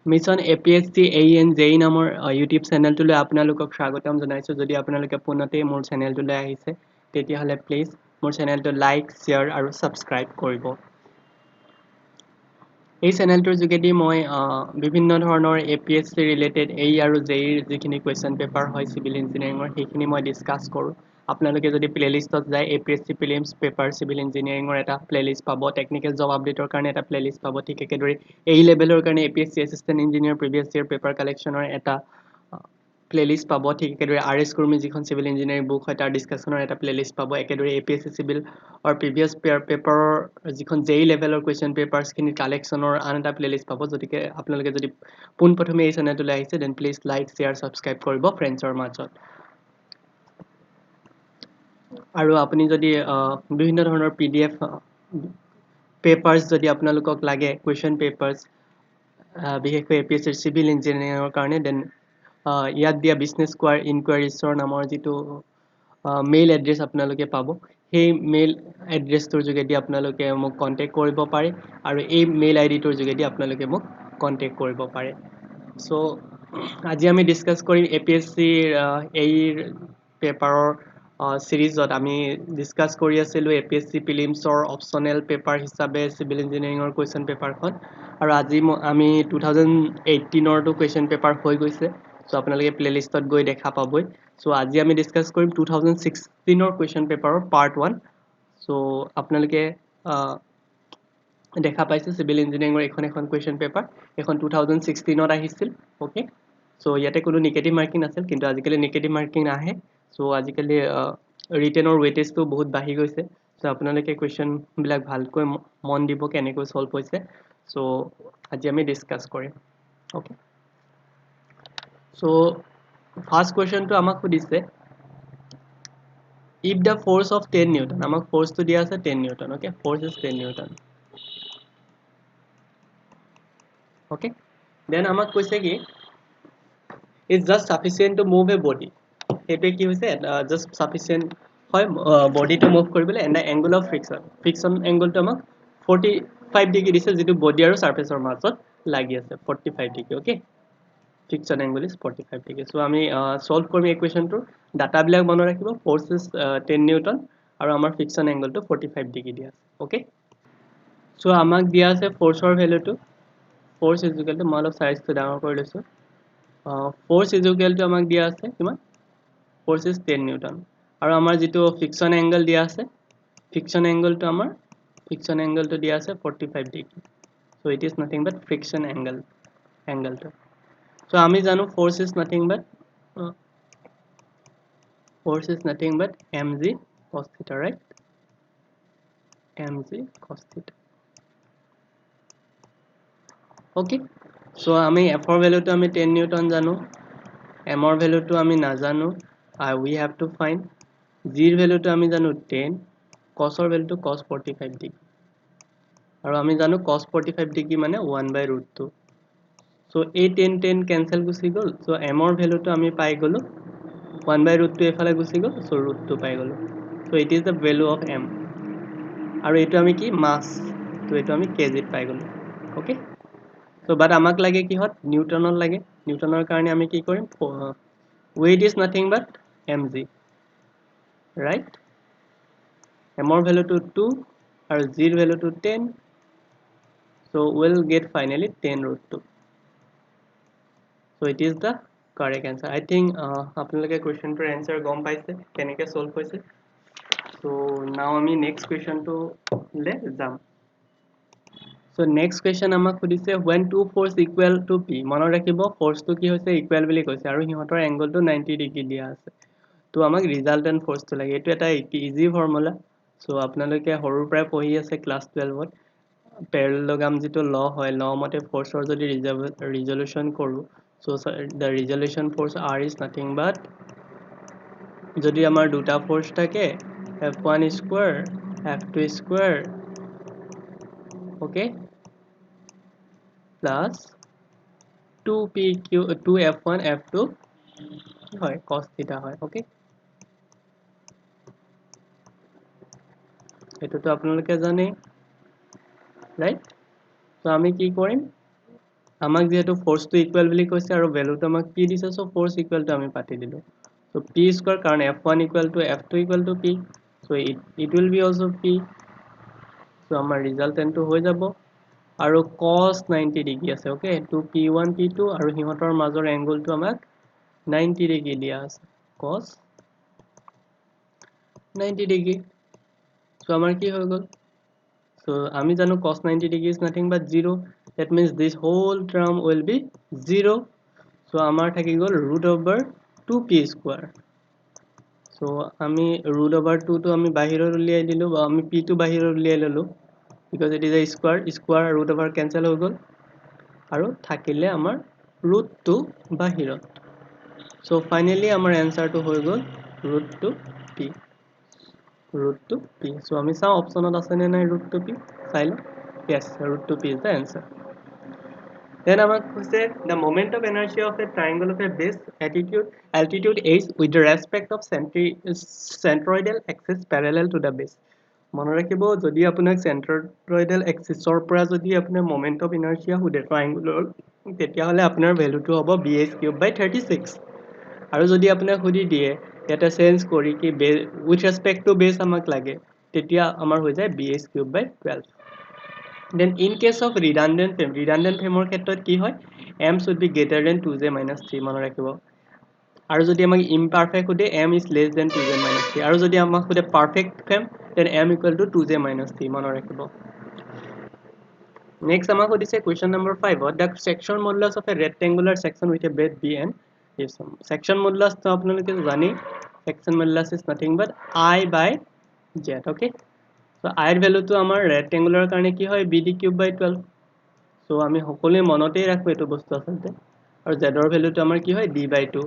Mission APSC AEN JEE নামৰ YouTube চেনেলটোলৈ আপোনালোকক স্বাগতম জনাইছোঁ। যদি আপোনালোকে পোনতেই মোৰ চেনেলটোলৈ আহিছে তেতিয়াহ'লে প্লিজ মোৰ চেনেলটো লাইক, শ্বেয়াৰ আৰু ছাবস্ক্ৰাইব কৰিব। এই চেনেলটোৰ যোগেদি মই বিভিন্ন ধৰণৰ APSC ৰিলেটেড AE আৰু JEE যিখিনি কুৱেশ্যন পেপাৰ হয় চিভিল ইঞ্জিনিয়াৰিঙৰ সেইখিনি মই ডিছকাছ কৰোঁ। আপোনালোকে যদি প্লেলিষ্টত যায় APSC প্ৰিলিমছ পেপাৰ চিভিল ইঞ্জিনিয়াৰিঙৰ এটা প্লেলিষ্ট পাব, টেকনিকেল জব আপডেটৰ কাৰণে এটা প্লেলিষ্ট পাব, ঠিক একেদৰে এই লেভেলৰ কাৰণে APSC assistant engineer previous year paper কালেকশ্যনৰ এটা প্লেলিষ্ট পাব, ঠিক একেদৰে RS কুৰ্মী যিখন চিভিল ইঞ্জিনিয়াৰিং বুক হয় তাৰ ডিছকাশ্যনৰ এটা প্লেলিষ্ট পাব, একেদৰে APSC চিভিল প্ৰিভিয়াছ পেপাৰৰ যিখন JEE লেভেলৰ কুৱেশ্যন পেপাৰ্ছখিনি কালেকশ্যনৰ আন এটা প্লেলিষ্ট পাব। গতিকে আপোনালোকে যদি পোনপ্ৰথমে এই চেনেলটোলৈ আহিছে then please like, share, subscribe কৰিব ফ্ৰেণ্ডছৰ মাজত। আৰু আপুনি যদি বিভিন্ন ধৰণৰ PDF পেপাৰ্ছ যদি আপোনালোকক লাগে কুৱেশ্যন পেপাৰ্ছ বিশেষকৈ APSC চিভিল ইঞ্জিনিয়াৰিঙৰ কাৰণে দেন ইয়াত দিয়া বিজনেছ ইনকুৱাৰিজৰ নামৰ যিটো মেইল এড্ৰেছ আপোনালোকে পাব, সেই মেইল এড্ৰেছটোৰ যোগেদি আপোনালোকে মোক কণ্টেক্ট কৰিব পাৰে আৰু এই মেইল আইডিটোৰ যোগেদি আপোনালোকে মোক কণ্টেক্ট কৰিব পাৰে। চ' আজি আমি ডিছকাছ কৰিম APSCৰ এই পেপাৰৰ চিৰিজত আমি ডিছকাছ কৰি আছিলোঁ APSC প্ৰিলিমছৰ অপশ্যনেল পেপাৰ হিচাপে চিভিল ইঞ্জিনিয়াৰিঙৰ কুৱেশ্যন পেপাৰখন, আৰু আজি আমি 2018ৰটো কুৱেশ্যন পেপাৰ হৈ গৈছে। চ' আপোনালোকে প্লেলিষ্টত গৈ দেখা পাবই। চ' আজি আমি ডিছকাছ কৰিম 2016ৰ কুৱেশ্যন পেপাৰৰ পাৰ্ট 1। চ' আপোনালোকে দেখা পাইছে চিভিল ইঞ্জিনিয়াৰিঙৰ এখন কুৱেশ্যন পেপাৰ, এইখন 2016ত আহিছিল। অ'কে, চ' ইয়াতে কোনো নিগেটিভ মাৰ্কিং নাছিল, কিন্তু আজিকালি নিগেটিভ মাৰ্কিং আহে। চ' আজিকালি ৰিটেনৰ ৱেইটেজটো বহুত বাঢ়ি গৈছে। চ' আপোনালোকে কুৱেশ্যনবিলাক ভালকৈ মন দিব কেনেকৈ ছল্ভ হৈছে। চ' আজি আমি ডিছকাছ কৰিম। অ'কে, চ' ফাৰ্ষ্ট কুৱেশ্যনটো আমাক সুধিছে if the force of 10 Newton, আমাক ফ'ৰ্চটো দিয়া আছে 10 Newton, okay, force is 10 Newton, okay, then আমাক কৈছে কি is just sufficient to move a body, সেইটোৱে কি হৈছে just sufficient হয় বডিটো মুভ কৰিবলৈ, and the angle of friction এংগলটো আমাক 45 ডিগ্ৰী দিছে, যিটো বডি আৰু ছাৰ্ফেচৰ মাজত লাগি আছে 45 degree, okay, friction angle is 45 degree. So' আমি ছল্ভ কৰিম এই কুৱেশ্যনটোৰ ডাটাবিলাক মনত ৰাখিব, ফ'ৰ্চ ইজ 10 নিউটন আৰু আমাৰ ফ্ৰিকশ্যন এংগলটো 45 ডিগ্ৰী দিয়া আছে। অ'কে, চ' আমাক দিয়া আছে ফ'ৰ্চৰ ভেলুটো, ফ'ৰ্চ ইজুকেলটো মই অলপ চাইজটো ডাঙৰ কৰি লৈছোঁ, ফ'ৰ্চ ইজুকেলটো আমাক দিয়া আছে কিমান, ফ'ৰ্চ ইজ 10 নিউটন, আৰু আমাৰ যিটো ফ্ৰিকশ্যন এংগল দিয়া আছে, ফ্ৰিকশ্যন এংগলটো দিয়া আছে 45 degree. So' it is nothing but friction এংগলটো। চ' আমি জানো force is nothing but mg cos theta, right, mg cos theta, okay, so' আমি এফৰ ভেলুটো আমি 10 নিউটন জানো, এমৰ ভেলুটো আমি নাজানো, we have to find জিৰ ভেলুটো আমি জানো 10, কছৰ ভেলুটো cos 45 ডিগ্ৰী, আৰু আমি জানো cos 45 ডিগ্ৰী মানে 1/√2। চ' এই 10 কেঞ্চেল গুচি গ'ল, চ' এমৰ ভেলুটো আমি পাই গ'লোঁ 1/√2 এইফালে গুচি গ'ল, চ' √2 পাই গ'লোঁ। So' it is the value of M, আৰু এইটো আমি কি মাছ, ত' এইটো আমি কেজিত পাই গ'লোঁ। অ'কে, চ' বাট আমাক লাগে কিহত, নিউটনত লাগে, নিউটনৰ কাৰণে আমি কি কৰিম, weight is nothing but mg, right, এমৰ ভেলুটো 2 আৰু জিৰ ভেলুটো 10, so' will get finally 10√2। So' it is the correct answer. I think আপোনালোকে কুৱেশ্যনটোৰ এনচাৰ গম পাইছে কেনেকৈ ছল্ভ হৈছে। চ' নাও আমি নেক্সট কুৱেশ্যনটোলৈ যাম। চ' নেক্সট কুৱেশ্যন আমাক সুধিছে when two force equal to P, মনত ৰাখিব ফ'ৰ্চটো কি হৈছে ইকুৱেল বুলি কৈছে, আৰু সিহঁতৰ এংগলটো 90 ডিগ্ৰী দিয়া আছে, ত' আমাক ৰিজাল্টেণ্ট ফ'ৰ্চটো লাগে। এইটো এটা ইজি ফৰ্মুলা, চ' আপোনালোকে সৰুৰ পৰাই পঢ়ি আছে ক্লাছ 12ত, পেৰেলেলগ্ৰাম যিটো ল হয়, ল মতে ফ'ৰ্চৰ যদি ৰিজল্যুশ্যন কৰোঁ, so' the resolution force R is nothing but, যদি আমাৰ দুটা ফ'ৰ্চ থাকে F1 square F2 square, okay, plus 2F1 F2 হয় cos থিটা হয়। অ'কে, এইটোতো আপোনালোকে জানেই, ৰাইট, চ' আমি কি কৰিম, আমাক যেহেতু ফোৰ্স টু ইকুয়াল বুলি কৈছে আৰু ভ্যালুটো আমাক p দিছে সো ফোৰ্স ইকুয়াল টু আমি পাতি দিলো সো p স্কয়াৰ কাৰণ f1 equal to f2 equal to p so it will be also p so আমাৰ ৰিজাল্টেন্টটো হৈ যাব আৰু cos 90 ডিগ্ৰী আছে ওকে টু p1 p2 আৰু হিহঁতৰ মাজৰ এংগলটো আমাক 90 ডিগ্ৰী দিয়া আছে cos 90 ডিগ্ৰী সো আমাৰ কি হৈ গল So, আমি জানো cos 90 degree is nothing but 0. That means this whole term will be 0. So, আমাৰ থাকি গল root over 2p square. So, আমি root over 2 to আমি বাহিৰৰ উলিয়াই দিলো বা আমি p to বাহিৰৰ উলিয়াই ললো because it is a square root over cancel হৈ গল আৰু থাকিলে আমাৰ root 2 বাহিৰত. So, finally আমাৰ answer to হৈ গল root 2 p. Root 2 p. So, আমি চাও অপচনত আছে নে নাই root 2 p. চাই লও. Yes, root 2p is the answer. Then আমাক কৈছে the moment of inertia of a triangle of a base altitude h with respect of centroidal axis parallel to the base. মনত ৰাখিব যদি আপোনাক centroidal axis ৰ পৰা যদি আপোনাৰ moment of inertia সুধে triangle তেতিয়া হলে আপোনাৰ ভ্যালুটো হ'ব bh^36 আৰু যদি আপোনাক সুধি দিয়ে এটা চেঞ্জ কৰি কি with respect to base আমাক লাগে তেতিয়া আমাৰ হৈ যায় bh^12. Then in case of redundant frame or ক্ষেত্ৰত কি হয় m should be greater than 2j minus 3 মনত ৰাখিব আৰু যদি আমাক imperfect সুধে m is less than 2j minus 3 আৰু যদি আমাক সুধে perfect frame then m equal to 2j minus 3 মনত ৰাখিব next আমাক সুধিছে question number 5 what the section modulus of a rectangular section with a base b and is section modulus তো আপোনালোকে জানি section modulus is nothing but I by z okay so I এর value তো আমার rectangular কারণে কি হয় bd cube by 12 so আমি সকলে মনতেই রাখবো এটো বস্তু আসলতে আৰু z এর ভ্যালু তো আমার কি হয় d by 2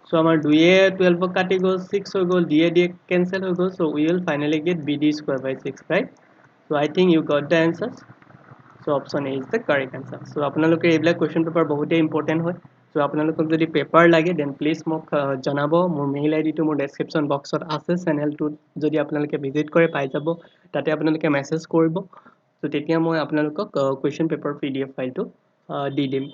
so আমার 2 এ 12 কাটি গল 6 হৈ গল d এ cancel হৈ গল so we will finally get bd square by 6 right so I think you got the answers so option A is the correct answer so আপোনালোকে এইবিলাক question paper বহুতে important হয় so আপোনালোকক যদি পেপাৰ লাগে then please মোক জনাব মোৰ মেইল আইডি টো মোৰ ডেসক্ৰিপচন বক্সত আছে চেনেলটো যদি আপোনালোকে ভিজিট কৰে পাই যাব তাতে আপোনালোকে মেসেজ কৰিব so তেতিয়া মই আপোনালোকক question paper pdf ফাইল টো দি দিম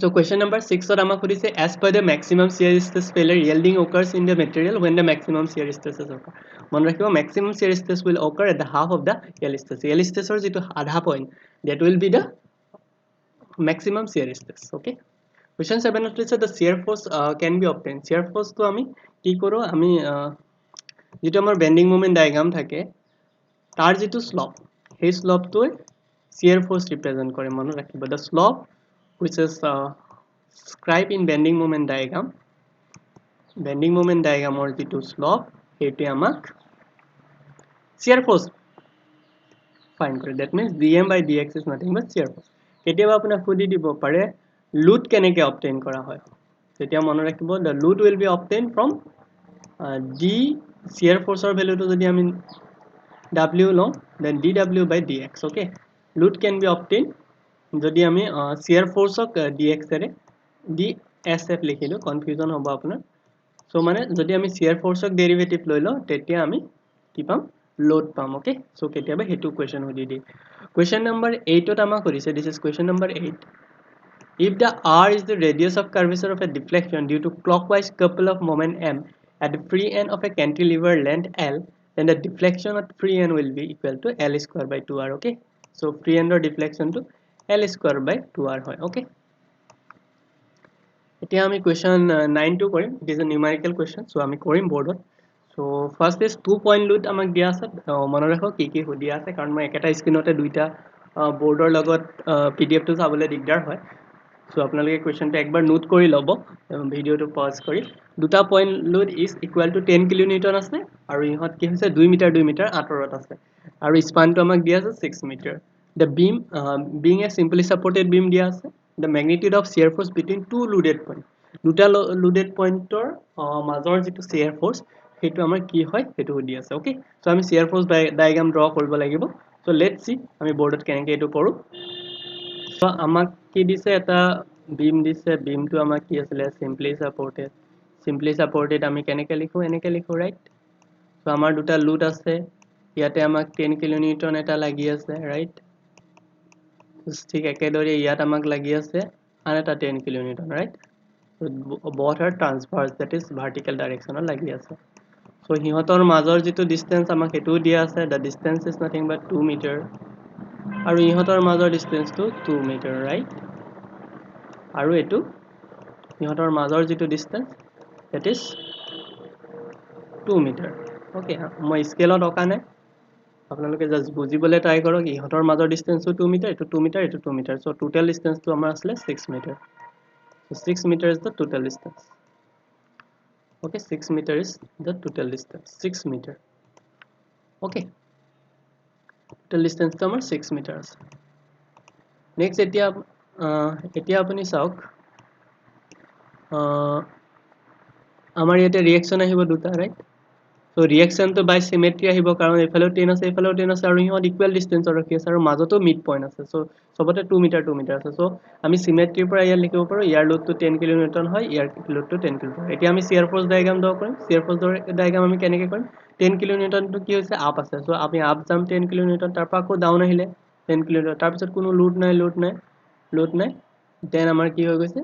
so question number 6 ত আমাক সুধিছে as per the maximum shear stress failure yielding occurs in the material when the maximum shear stress is occur মন ৰাখিব maximum shear stress will occur at the half of the yield stress or যেটো আধা point that will be the maximum shear stress okay question 7 ত কৈছে the shear force can be obtained shear force তো আমি কি কৰো আমি যেটো আমাৰ bending moment diagram থাকে তাৰ যেটো slope সেই slope তো shear force represent কৰে মন ৰাখিব the slope which is described in bending moment diagram or যেটো slope হেইটো আমাক shear force find কৰে that means dm by dx is nothing but shear force কেতিয়াবা আপোনাক খুদি দিব পাৰে load কেনেকে obtain কৰা হয় তেতিয়া মন ৰাখিব the load will be obtained from d shear force or value to যদি আমি w লওঁ then dw by dx okay load can be obtained যদি আমি shear force ক dx এৰে dsf লিখিলো কনফিউজন হ'ব আপোনাৰ সো মানে যদি আমি shear force ক ডেৰিভেটিভ লৈ লওঁ তেতিয়া আমি কি পাম load পাম okay so কেতিয়াবা হেতু question হদি দি question number 8 ত আমাক কৰিছে this is question number 8 if the r is the radius of curvature of a deflection due to clockwise couple of moment m at the free end of a cantilever length l then the deflection at free end will be equal to l square by 2r okay so free end or deflection to l square by 2r হয় okay এতিয়া আমি question 9 to কৰিম it is a numerical question so আমি কৰিম boardত so first is 2 point load আমাক দিয়া আছে মনত ৰাখক কি হদি আছে কাৰণ মই একেটা স্ক্ৰিনতে দুইটা boardৰ লগত pdf টো চাবলৈ দিগদাৰ হয় so আপোনালোকে questionটো একবাৰ নোট কৰি লব ভিডিওটো পজ কৰি দুটা point load is equal to 10 kilonewton আছে আৰু ইহত কি হৈছে 2 মিটাৰ আঁতৰত আছে আৰু স্পানটো আমাক দিয়া আছে 6 metre the beam being a simply supported beam দিয়া আছে the magnitude of shear force between two loaded point দুটা loaded pointer মাজৰ যেটো shear force হেতু আমাৰ কি হয় হেতু দি আছে okay so আমি shear force diagram draw কৰিব লাগিব so let's see আমি boardত কেনেকৈ এটো কৰো so আমাক কি দিছে এটা beam দিছে beam টো আমাক কি আছিল simply supported আমি কেনেকৈ লিখো এনেকৈ লিখো right so আমাৰ দুটা load আছে ইয়াতে আমাক 10 কিলোনিউটন এটা লাগি আছে right ঠিক একেদৰে ইয়াত আমাক লাগি আছে আন এটা 10 kilonewton right so both are transverse that is vertical direction লাগি আছে so হিহতৰ মাজৰ যেটো distance আমাক এটো দিয়া আছে the distance is nothing but 2 meter আৰু ইহতৰ মাজৰ distance to 2 meter right আৰু এটো ইহতৰ মাজৰ যেটো distance that is 2 meter okay মই স্কেলত অকা নাই আপোনালোকে জাস্ট বুজিবলৈ ট্রাই কৰক ইহতৰ মাজৰ distance 2 meter এটো 2 meter এটো 2 meter so total distance to আমাৰ আসলে 6 meter so 6 meter is the total distance okay 6 meter is the total distance 6 meter okay total distance to আমাৰ 6 meter আছে next এতিয়া আপুনি চাওক আমাৰ ইয়াতে ৰিঅ্যাকশন আহিব দুটা right so reaction to by symmetry আহিব কাৰণ এফালেও 10 আছে এফালেও 10 আছে আৰু ইহত ইকুয়াল ডিসটেন্স ৰাখি আছে আৰু মাজতো মিড পইণ্ট আছে so সবতে 2 মিটাৰ 2 মিটাৰ আছে so আমি symmetry পৰা ইয়াৰ লিখিব পাৰো ইয়াৰ লোডটো 10 কিলোনিউটন হয় ইয়াৰ লোডটো 10 কিলোনিউটন এতিয়া আমি shear force diagram draw কৰিম shear force diagram আমি কেনেকৈ কৰিম 10 কিলোনিউটন তো কি হৈছে আপ আছে so আমি আপ যাম 10 কিলোনিউটন তাৰ পৰা আকৌ ডাউন আহিলে 10 কিলোনিউটন তাৰ পিছত কোনো লোড নাই দেন আমাৰ কি হৈ গৈছে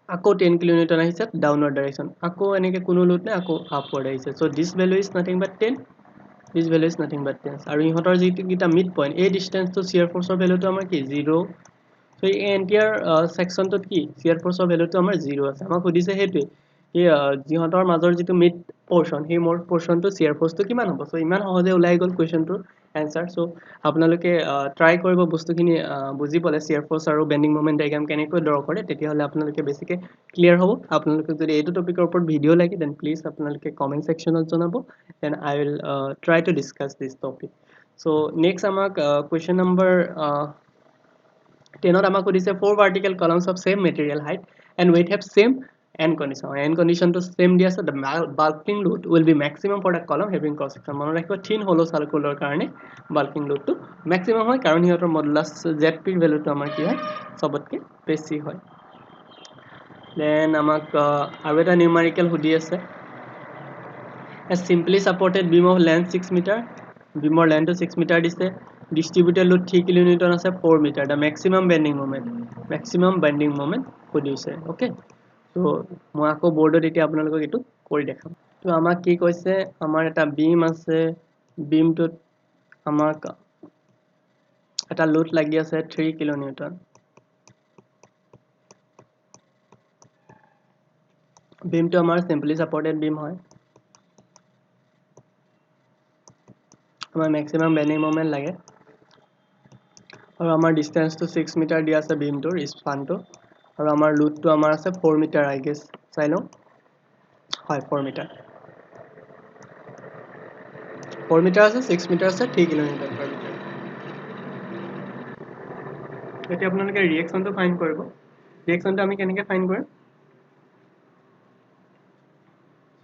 আকৌ 10 কিলোনিউটন আহিছে ডাউনৱাৰ্ড ডাইরেকশন আকৌ এনেকে কোনো লোড নাই আকৌ আপওয়ার্ড আহিছে so this value is nothing but 10 this value is nothing but 10 আৰু ইহতৰ যেটো কিটা মিড পইণ্ট এই ডিসটেন্স তো shear force ৰ ভ্যালুটো আমাৰ কি 0 so এই এন্টায়াৰ সেকশনটোত কি shear force ৰ ভ্যালুটো আমাৰ 0 আছে আমাক সুধিছে হেতু কি যিহতৰ মাজৰ যেটো মিড পোরশন সেই মোর পোরশনটো shear force তো কিমান হ'ব so ইমান সহজে ওলাই গল কোৱেশ্চনটোৰ आंसर so আপোনালোকে ট্ৰাই কৰিব বস্তুখিনি বুজি পলে shear force আৰু bending moment diagram কেনেকৈ ড্ৰ কৰে তেতিয়া হলে আপোনালোকে বেছিকে ক্লিয়াৰ হ'ব আপোনালোকে যদি এইটো টপিকৰ ওপৰত ভিডিও লাগে দেন প্লিজ আপোনালোকে কমেন্ট সেকশনত জনাব then I will try to discuss this topic so next আমাক question number 10 ত আমাক সুধিছে four vertical columns of same material height and weight have same n condition to same দিয়া আছে the bulking load will be maximum for the column having cross section মনত ৰাখিব thin hollow circular কাৰণে bulking load to maximum হয় কাৰণ হিয়তৰ modulus zp ৰ ভ্যালুটো আমাৰ কি হয় সবতকে বেছি হয় then আমাক আৰু এটা নিউমেৰিকেল সুধি আছে a simply supported beam of length 6 meter beam or length to 6 meter দিছে distributed load 3 kilonewton আছে 4 meter the maximum bending moment সুধিছে okay so মই আকৌ বোৰ্ডত এতিয়া আপোনালোকক এটো কৰি দেখাম তো আমাক কি কৈছে আমাৰ এটা beam আছে beamটোত আমাক এটা লোড লাগি আছে 3 kilonewton beam to আমাৰ simply supported beam হয় আমাৰ maximum bending moment লাগে আৰু আমাৰ distance to 6 meter দিয়া আছে beam টোৰ span টো আৰু আমাৰ load টো আমাৰ আছে 4 meter I guess চাই লও হয় 4 meter 4 meter আছে 6 meter আছে 3 kilonewton per meter এতিয়া আপোনালোকে ৰিঅ্যাকশনটো ফাইন্ড কৰিব ৰিঅ্যাকশনটো আমি কেনেকৈ ফাইন্ড কৰিম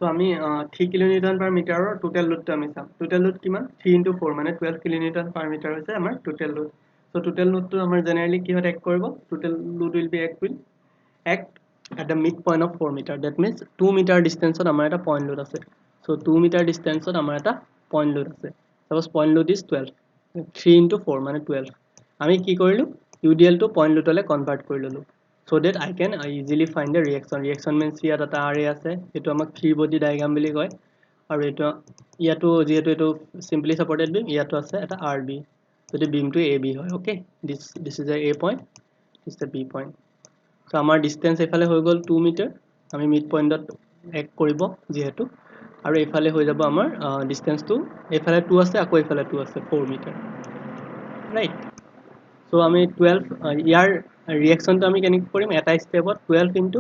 so আমি 3 kilonewton per meter or total load to আমি চাম total load কিমান 3 into 4 মানে 12 kilonewton per meter হৈছে আমাৰ total load so total load to আমাৰ generally কি হত এক কৰিব total load will be act at the midpoint of 4 meter that means 2 meter distance ত আমাৰ এটা point load আছে so 2 meter distance ত আমাৰ এটা point load আছে suppose point load is 12 3 into 4 মানে 12 আমি কি কৰিলো UDL to point load লৈ কনভাৰ্ট কৰি ললো so that I can easily find the reaction means ইয়াত এটা array আছে এটো আমাক free body diagram বুলি কয় আৰু এটো ইয়াতো যেহেতু এটো simply supported beam ইয়াতো আছে এটা RB যদি beam to AB হয় okay this is a A point this is the B point so আমাৰ distance এফালে হৈ গল 2 meter আমি mid point ত এক কৰিব যেহেতু আৰু এফালে হৈ যাব আমাৰ distance to এফালে 2 আছে আকৌ এফালে 2 আছে 4 meter right so আমি 12 ইয়াৰ ৰিঅ্যাকশন তো আমি কেনেকৈ কৰিম এটা স্টেপত 12 into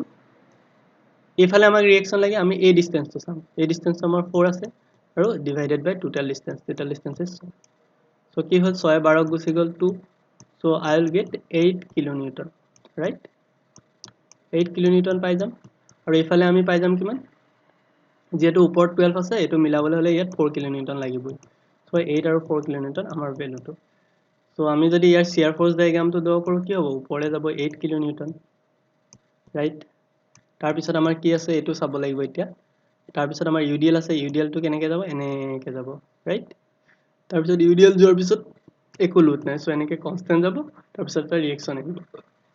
এফালে আমাক ৰিঅ্যাকশন লাগে আমি এই ডিসটেন্সটো চাম এই ডিসটেন্স আমাৰ 4 আছে আৰু divided by total distance is so কি হল 6 12 গুছি গল 2 so I will get 8 kilonewton right 8 kilonewton পাই যাম আৰু এফালে আমি পাই যাম কিমান যেহেতু ওপৰত 12 আছে এটো মিলাবলৈ হলে ইয়াত 4 kilonewton লাগিবই so 8 আৰু 4 kilonewton আমাৰ ভ্যালুটো so আমি যদি ইয়াৰ shear force diagram to draw কৰো কি হ'ব উপৰে যাব 8 kilonewton right তাৰ পিছত আমাৰ কি আছে এটো চাব লাগিব এতিয়া তাৰ পিছত আমাৰ UDL আছে UDL টো কেনেকৈ যাব এনেকৈ যাব right তাৰ পিছত UDL যোৱাৰ পিছত একো লোড নাই সো এনেকে কনস্ট্যান্ট যাব তাৰ পিছত এটা ৰিএকচন আহিব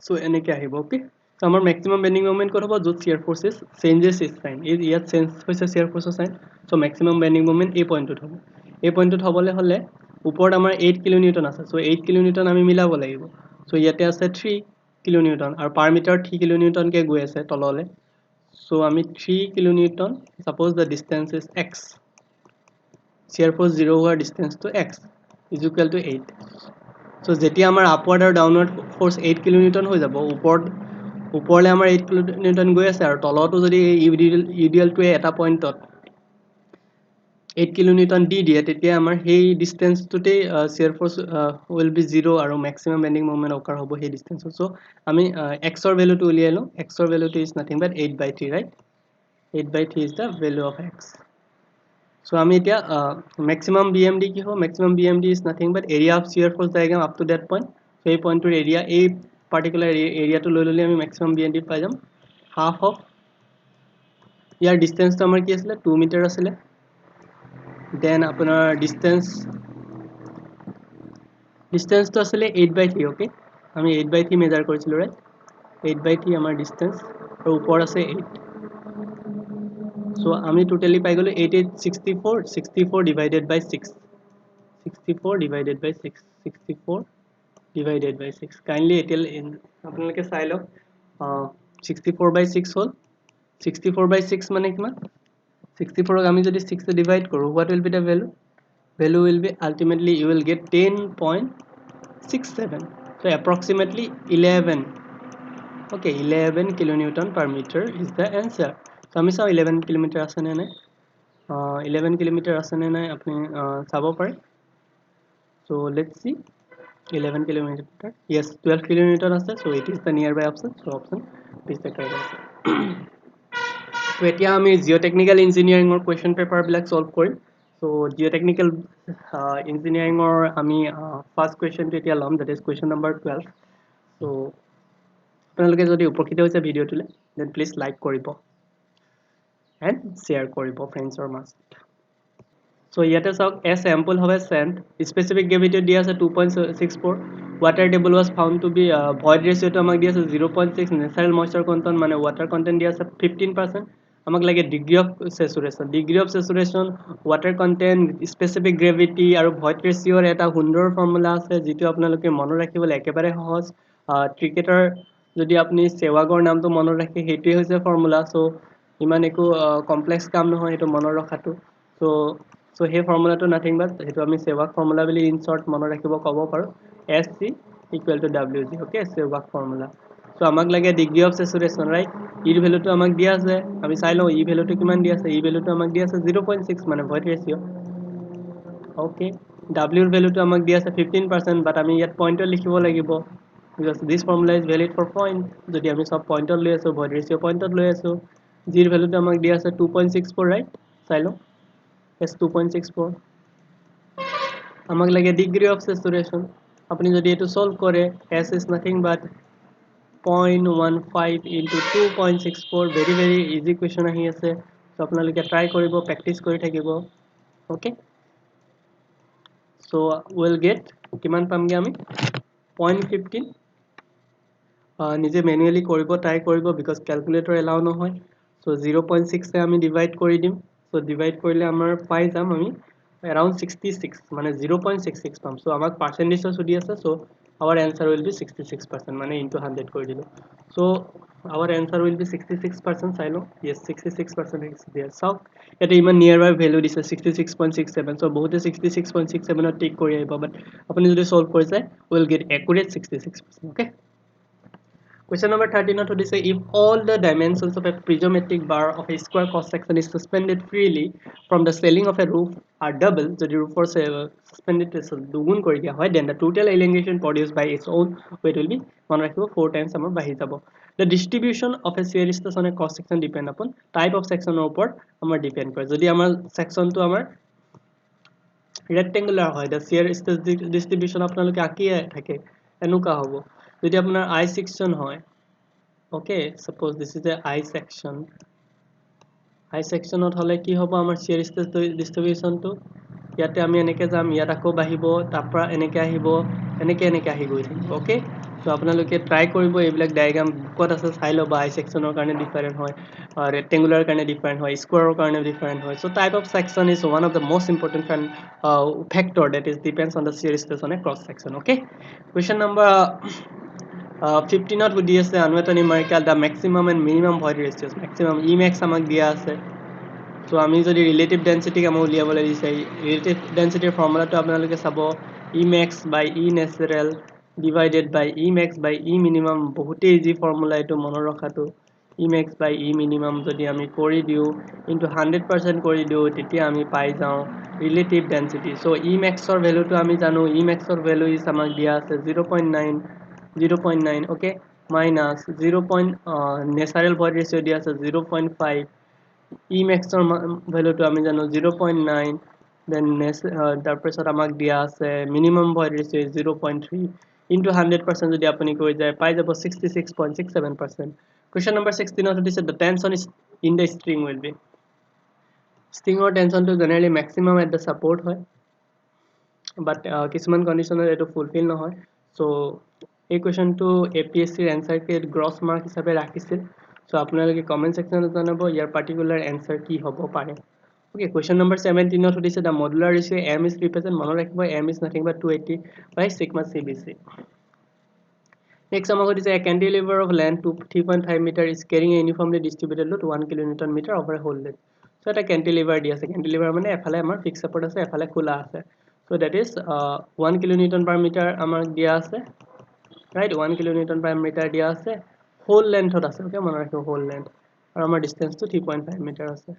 সো এনেকে আহিব ওকে সো আমাৰ ম্যাক্সিমাম বেন্ডিং মোমেন্ট ক'ত হ'ব য'ত shear force is changes is sign ইয়াত চেঞ্জ হৈছে শিয়াৰ ফোৰ্সৰ sign so maximum bending moment এই পইণ্টত হ'ব এই পইণ্টত হ'বলৈ হ'লে ওপৰত আমাৰ 8 কিলো নিউটন আছে সো 8 কিলো নিউটন আমি মিলাব লাগিব সো ইয়াতে আছে 3 কিলো নিউটন আৰু পাৰ মিটাৰ 3 কিলো নিউটন কে গৈ আছে তললে সো আমি 3 kilo Newton suppose the distance is x shear force 0 হোৱাৰ distance to x is equal to 8 so যেতিয়া আমাৰ আপওয়াৰ্ড আৰু ডাউনওয়াৰ্ড ফোৰ্স 8 কিলো নিউটন হৈ যাব ওপৰলে আমাৰ 8 কিলো নিউটন গৈ আছে আৰু তলতো যদি ইডিএলটোৱে এটা পইণ্টত 8 কিলো নিউটন দি দিয়ে তেতিয়া আমাৰ সেই ডিসটেন্সটোতে শিয়াৰ ফোৰ্স will be 0 আৰু ম্যাক্সিমাম বেন্ডিং মোমেন্ট অকাৰ হ'ব সেই ডিসটেন্সত সো আমি x ৰ ভ্যালুটো উলিয়াই লওঁ x ৰ ভ্যালুটো is nothing but 8/3 right 8/3 is the value of x so আমি এতিয়া maximum bmd কি হ'ব maximum bmd is nothing but area of shear force diagram up to that point so এই পইণ্টৰ এৰিয়া এই পাৰ্টিকুলাৰ এৰিয়াটো লৈ ললে আমি maximum bmd পাই যাম half of ইয়াৰ ডিসটেন্সটো আমাৰ কি আছিল 2 মিটাৰ আছিল then আপোনাৰ ডিসটেন্সটো আছিল 8/3 ওকে আমি 8/3 মেজাৰ কৰিছিলো ৰাইট 8/3 আমাৰ ডিসটেন্স আৰু ওপৰ আছে 8 so আমি টোটালি পাই গলো 64 divided by 6 64 divided by 6 64 divided by 6 kindly এতিয়াল আপোনালোকে চাই লওক 64/6 হল 64/6 মানে কিমান 64 ক আমি যদি 6 তে ডিভাইড কৰো what will be the value will be ultimately you will get 10.67 so approximately 11 okay 11 kilonewton per meter is the answer so আমি চাও 11 কিলোমিটাৰ আছে নে নাই 11 কিলোমিটাৰ আছে নে নাই আপুনি চাব পাৰে so let's see 11 kilometer yes 12 kilometer আছে so it is the nearby option so option is the correct answer so এতিয়া আমি জিঅ'টেকনিক্যাল ইঞ্জিনিয়াৰিং ৰ কোৱেশ্চন পেপাৰ বিলাক সলভ কৰিম so জিঅ'টেকনিক্যাল ইঞ্জিনিয়াৰিং ৰ আমি ফাৰ্স্ট কোৱেশ্চনটো এতিয়া লম that is question number 12 so আপোনালোকে যদি উপকৃত হৈছে ভিডিওটোলে then please like কৰিব and share কৰিব friends ৰ মাজত so ইয়াতে চাওক a sample have a sand specific gravity দিয়া আছে 2.64 water table was found to be void ratio to আমাক দিয়া আছে 0.6 natural moisture content মানে water content দিয়া আছে 15% আমাক লাগে degree of saturation water content specific gravity আৰু void ratio ৰ এটা সুন্দৰ ফৰ্মুলা আছে যেটো আপোনালোকে মনত ৰাখিবলৈ একেবাৰে সহজ ক্ৰিকেটাৰ যদি আপুনি সেৱাগৰ নামটো মনত ৰাখে হেতুই হৈছে ফৰ্মুলা সো ইমান একো কমপ্লেক্স কাম নহয় এটো মনত ৰখাটো so hey formula to nothing but hetu ami sevak formula bili in short mone rakhibo kobo paru sc equal to wg okay sevak formula so amak lage degree of saturation right e value to amak dia ase ami sai lo e value to kiman dia ase e value to amak dia ase 0.6 mane void ratio okay w value to amak dia ase 15% but ami yat pointer likhibo lagibo because this formula is valid for point jodi ami sob pointer loi aso void ratio pointer loi aso g value to amak dia ase 2.64 right sai lo is 2.64 আমাক লাগে degree of saturation আপনি যদি এটো solve করে s is nothing but 0.15 into 2.64 very easy question আহি আছে তো আপোনালোকে ট্রাই কৰিব প্ৰ্যাকটিস কৰি থাকিব ওকে so we'll get কিমান পামগে আমি 0.15 নিজে ম্যানুয়ালি কৰিব ট্ৰাই কৰিব because calculator allow নহয় so 0.6 এ আমি ডিভাইড কৰি দিম so ডিভাইড কৰিলে আমাৰ পাই যাম আমি around 66 মানে 0.66 পাম so আমাক পার্সেন্টেজ সুদি আছে so our answer will be 66% মানে into 100 কৰি দিলো so our answer will be 66% চাইলো yes 66% is there so এটা ইমান nearby value দিছে 66.67 so বহুতে 66.67 ত টিক কৰি আহিব but আপুনি যদি সলভ কৰিছে will get accurate 66% okay Question number 13 to say if all the dimensions of a prismatic bar of a square cross section is suspended freely from the ceiling of a roof are double, so the roof was suspended dugun kori dia hoy then the total elongation produced by its own weight will be 4 times amar bahi jabo. The distribution of a shear stress on a cross section depend upon type of section upor amar depend kore. Jodi amar section to amar rectangular hoy the shear stress distribution apnaloke akiye thake enuka hobo. যদি আপনার I section হয় okay suppose this is a I section ত হলে কি হ'ব আমাৰ shear stress distribution to ইয়াতে আমি এনেকৈ যাম, ইয়াত আকৌ বাঢ়িব, তাৰপৰা এনেকৈ আহিব, এনেকৈ আহি গৈ থাকিব। অ'কে, চ' আপোনালোকে ট্ৰাই কৰিব এইবিলাক ডায়েগ্ৰাম বুকত আছে, চাই ল'ব। আই ছেকশ্যনৰ কাৰণে ডিফাৰেণ্ট হয়, ৰেক্টেংগুলাৰ কাৰণে ডিফাৰেণ্ট হয়, স্কোৱাৰৰ কাৰণে ডিফাৰেণ্ট হয়। So' type of section is one of the most important factor that is depends on the shear stress on a cross section. Okay, question number 15ত সুধি আছে আনুৱেট numerical the maximum and minimum void ratios. Maximum e max আমাক দিয়া আছে। চ' আমি যদি relative ডেঞ্চিটিক আমাক উলিয়াবলৈ দিছে, ৰিলেটিভ ডেঞ্চিটিৰ ফৰ্মুলাটো আপোনালোকে চাব, ই মেক্স বাই ই নেচাৰেল ডিভাইডেড বাই ই মেক্স বাই ই মিনিমাম। বহুতেই ইজি ফৰ্মুলা এইটো মনত ৰখাটো। ই মেক্স বাই ই মিনিমাম যদি আমি কৰি দিওঁ, ইনটু 100% কৰি দিওঁ, তেতিয়া আমি পাই যাওঁ ৰিলেটিভ ডেঞ্চিটি। চ' ই মেক্সৰ ভেলুটো আমি জানো, ই মেক্সৰ ভেলু ইজ আমাক দিয়া আছে 0.9, okay, minus 0. Natural void ratio' দিয়া আছে 0.5, ই মেক্সৰ ভেলুটো আমি জানো 0.9, দেন তাৰপিছত আমাক দিয়া আছে মিনিমাম ভইড ৰেচিঅ' 0.3, ইনটু 100% যদি আপুনি কৰি যায় পাই যাব 66.67%। কুৱেশ্যন নম্বৰ 16ত সুধিছে the tension in the string will be. ষ্ট্ৰিঙৰ টেনশ্যনটো generally maximum at the support হয়, বাট কিছুমান কণ্ডিশ্যনত এইটো ফুলফিল নহয়। চ' এই কুৱেশ্যনটো APSCৰ এনচাৰকে গ্ৰছ মাৰ্ক হিচাপে ৰাখিছিল। চ' আপোনালোকে কমেণ্ট ছেকশ্যনত জনাব ইয়াৰ পাৰ্টিকুলাৰ এনচাৰ কি হ'ব পাৰে। অ'কে, কুৱেশ্যন নম্বৰ 17ত সুধিছে the modular ratio' m is represent. মনত ৰাখিব m is nothing but 280 by sigma CBC। Next আমাক সুধিছে a cantilever of length 3.5 metre is carrying a uniformly distributed load 1 kilonewton metre over a whole length. So' এটা cantilever দি আছে। Cantilever মানে এফালে আমাৰ fix support আছে, এফালে খোলা আছে। So' that is 1 kilonewton per metre আমাক দিয়া আছে, ৰাইট। 1 কিলোনিউটন পাৰ মিটাৰ দিয়া আছে, হোল লেন্থত আছে। অ'কে, মনত ৰাখিব হোল লেন্থ, আৰু আমাৰ ডিষ্টেঞ্চটো 3.5 মিটাৰ আছে।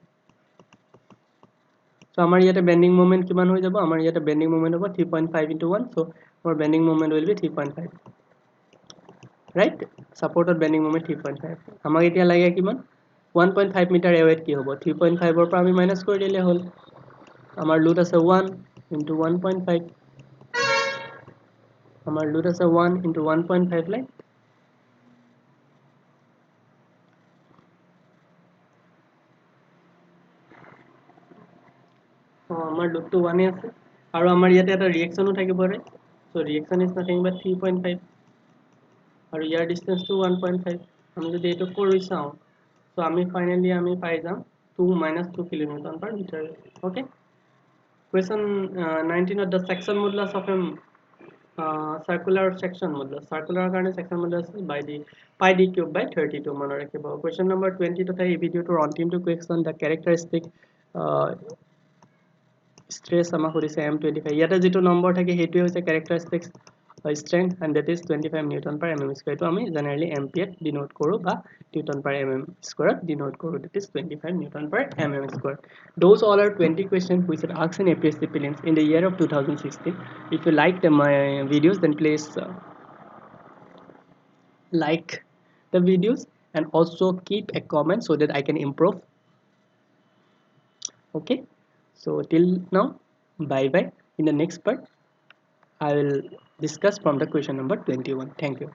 চ' আমাৰ ইয়াতে বেণ্ডিং মুভমেণ্ট কিমান হৈ যাব? আমাৰ ইয়াতে বেণ্ডিং মুভমেণ্ট হ'ব 3.5 into 1, চ' আমাৰ bending moment will be 3.5, right. ছাপৰ্টত বেণ্ডিং মুভমেণ্ট 3.5। আমাক এতিয়া লাগে কিমান? 1.5 মিটাৰ এৱেত কি হ'ব? 3.5ৰ পৰা আমি মাইনাছ কৰি দিলে হ'ল। আমাৰ লোড আছে 1 into 1.5, আমাৰ লোড আছে 1 into 1.5 লাইক। আমাৰ লোডটো 1 আছে, আৰু আমাৰ ইয়াতে এটা ৰিয়েকশ্যনো থাকিব, right. So' reaction is nothing but 3.5, আৰু ইয়াৰ ডিষ্টেঞ্চটো 1.5। আমি যদি এইটো কৰি চাওঁ, চ' আমি ফাইনেলি আমি পাই যাম 2 kilonewton per metre. Okay, question 19ত the section modulus of a circular section modulus. Circular কাৰণে section modulus by the pi d cube বাই 32 মনত ৰাখিব। কুৱেশ্যন নম্বৰ 20 তথা এই ভিডিঅ'টোৰ অন্তিমটো কুৱেশ্যন দ্য কেৰেক্টাৰিষ্টিক ষ্ট্ৰেছ আমাক সুধিছে M25। ইয়াতে যিটো নম্বৰ থাকে সেইটোৱে হৈছে characteristic strength, and that is 25 Newton per mm square. এইটো আমি জেনেৰেলি MPত ডিনোট কৰোঁ বা Newton per mm square denote কৰোঁ, that is 25 Newton per mm square. Those all are 20 questions which are asked in APSC prelims in the year of 2016. If you liked my videos, then please like the videos and also keep a comment so that I can improve. Okay, so till now, bye bye. In the next part I will discuss from the question number 21. Thank you.